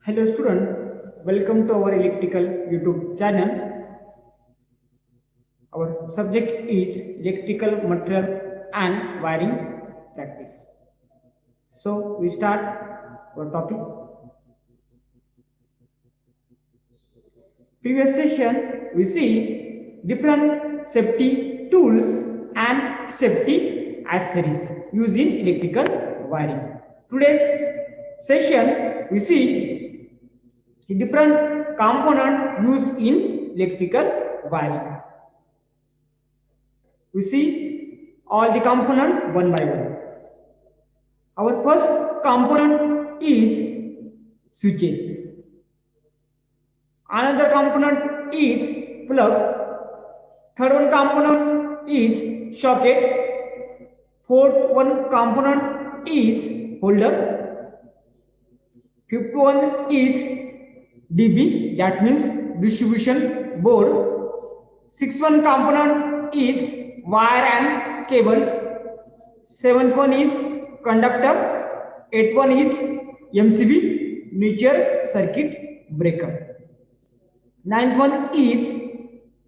Hello student, welcome to our electrical YouTube channel. Our subject is electrical material and wiring practice. So we start our topic. Previous session we see different safety tools and safety accessories used in electrical wiring. Today's session we see the different component used in electrical wiring. We see all the component one by one. Our first component is switches. Another component is plug. Third one component is socket. Fourth one component is holder. Fifth one is DB, that means distribution board. Sixth one component is wire and cables. Seventh one is conductor. Eighth one is MCB, mutual circuit breaker. Ninth one is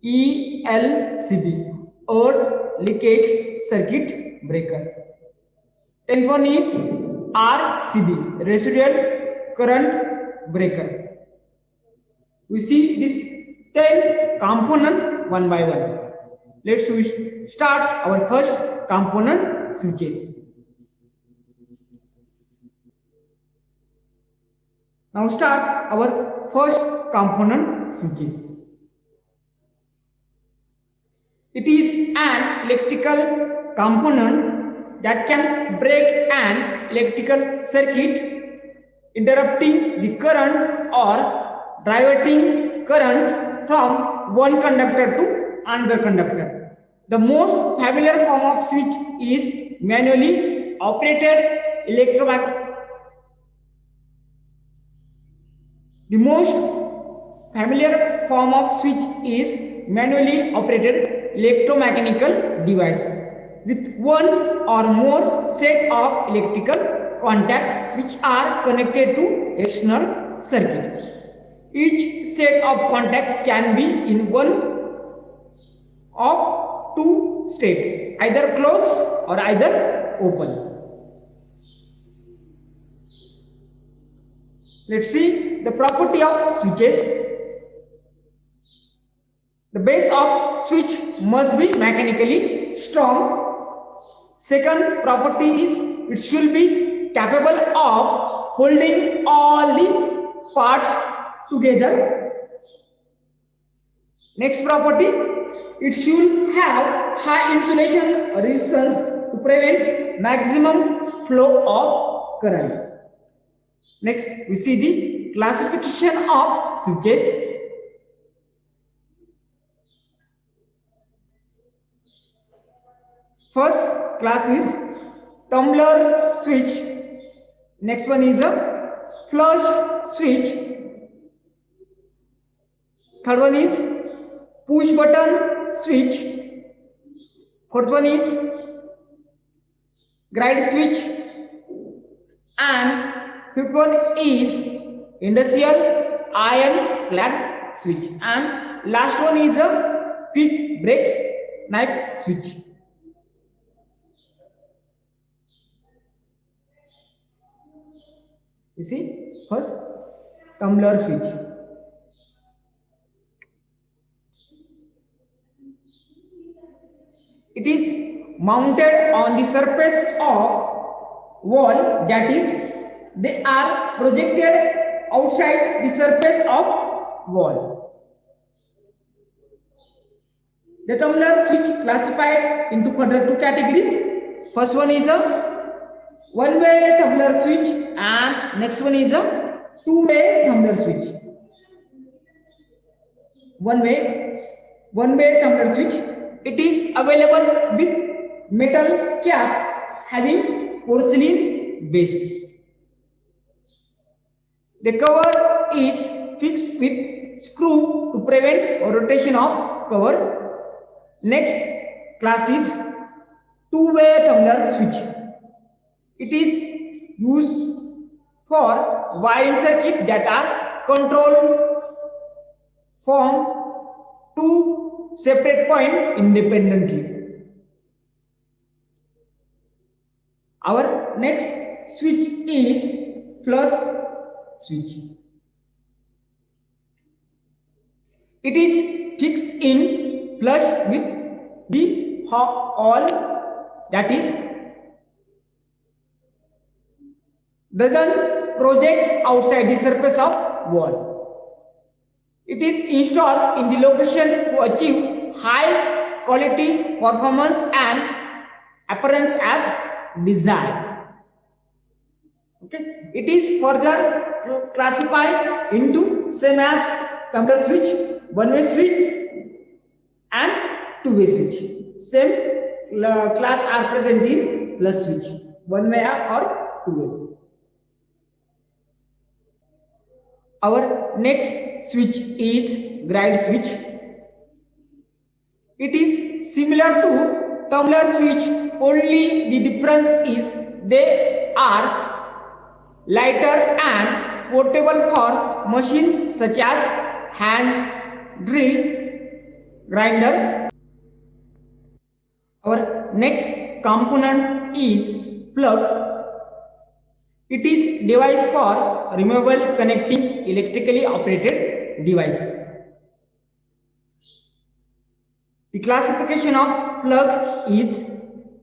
ELCB, earth leakage circuit breaker. Tenth one is RCB, residual current breaker. We see this 10 component one by one. Let's start our first component, switches. Now start our first component, switches. It is an electrical component that can break an electrical circuit, interrupting the current or diverting current from one conductor to another conductor. The most familiar form of switch is manually operated electromagnetic. The most familiar form of switch is manually operated electromechanical device with one or more set of electrical contacts which are connected to external circuit. Each set of contact can be in one of two states, either closed or either open. Let's see the property of switches. The base of switch must be mechanically strong. Second property is it should be capable of holding all the parts together. Next property, it should have high insulation resistance to prevent maximum flow of current. Next, we see the classification of switches. First class is tumbler switch. Next one is a flush switch. Third one is push button switch. Fourth one is guide switch. And fifth one is industrial iron clad switch. And last one is a quick break knife switch. You see, first tumbler switch. It is mounted on the surface of wall, that is, they are projected outside the surface of wall. The tumbler switch classified into further two categories. First one is a one-way tumbler switch and next one is a two-way tumbler switch. One-way tumbler switch. It is available with metal cap having porcelain base. The cover is fixed with screw to prevent rotation of cover. Next class is two-way tumbler switch. It is used for wiring circuit that are controlled from two separate points independently. Our next switch is flush switch. It is fixed in flush with the hole, that is doesn't project outside the surface of wall. It is installed in the location to achieve high quality performance and appearance as desired. Okay. It is further classified into same as coupler switch, one-way switch and two-way switch. Same class are present in flush switch, one-way or two-way. Our next switch is guide switch. It is similar to tumbler switch, only the difference is they are lighter and portable for machines such as hand drill, grinder. Our next component is plug. It is device for removable connecting electrically operated device. The classification of plug is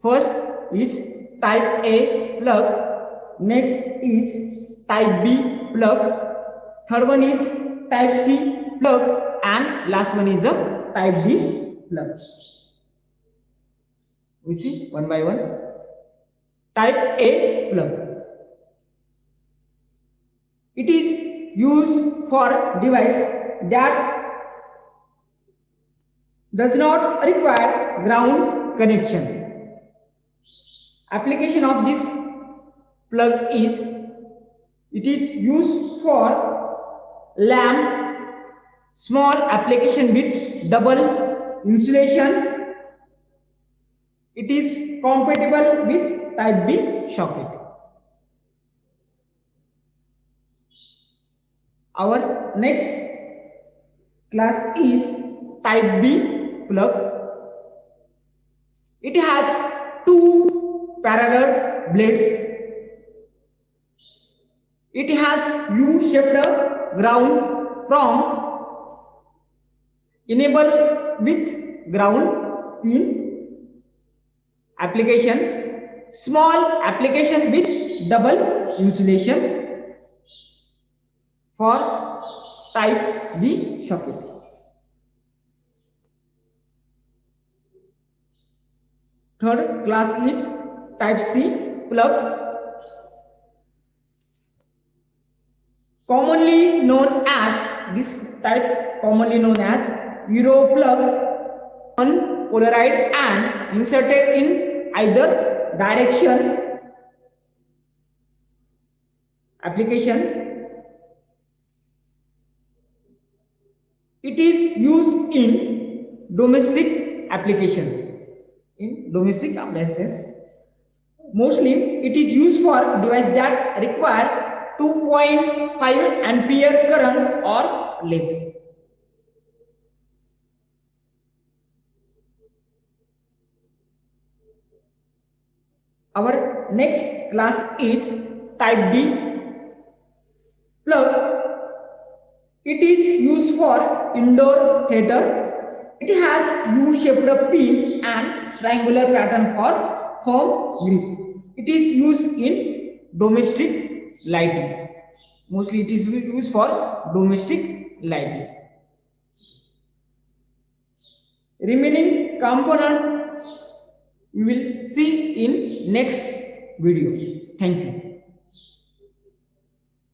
first is type A plug, next is type B plug, third one is type C plug and last one is a type D plug. We see one by one. Type A plug. It is used for device that does not require ground connection. Application of this plug is it is used for lamp, small application with double insulation. It is compatible with type B socket. Our next class is type B plug. It has two parallel blades. It has U-shaped ground from enable with ground pin. Application small application with double insulation for type B socket. Third class is type C plug, commonly known as this type commonly known as Euro plug, unpolarized and inserted in either direction. Application it is used in domestic application. In domestic appliances, mostly it is used for devices that require 2.5 ampere current or less. Our next class is type D plug. It is used for indoor theater. It has U-shaped pin and triangular pattern for firm grip. It is used in domestic lighting. Mostly it is used for domestic lighting. Remaining component we will see in next video. Thank you.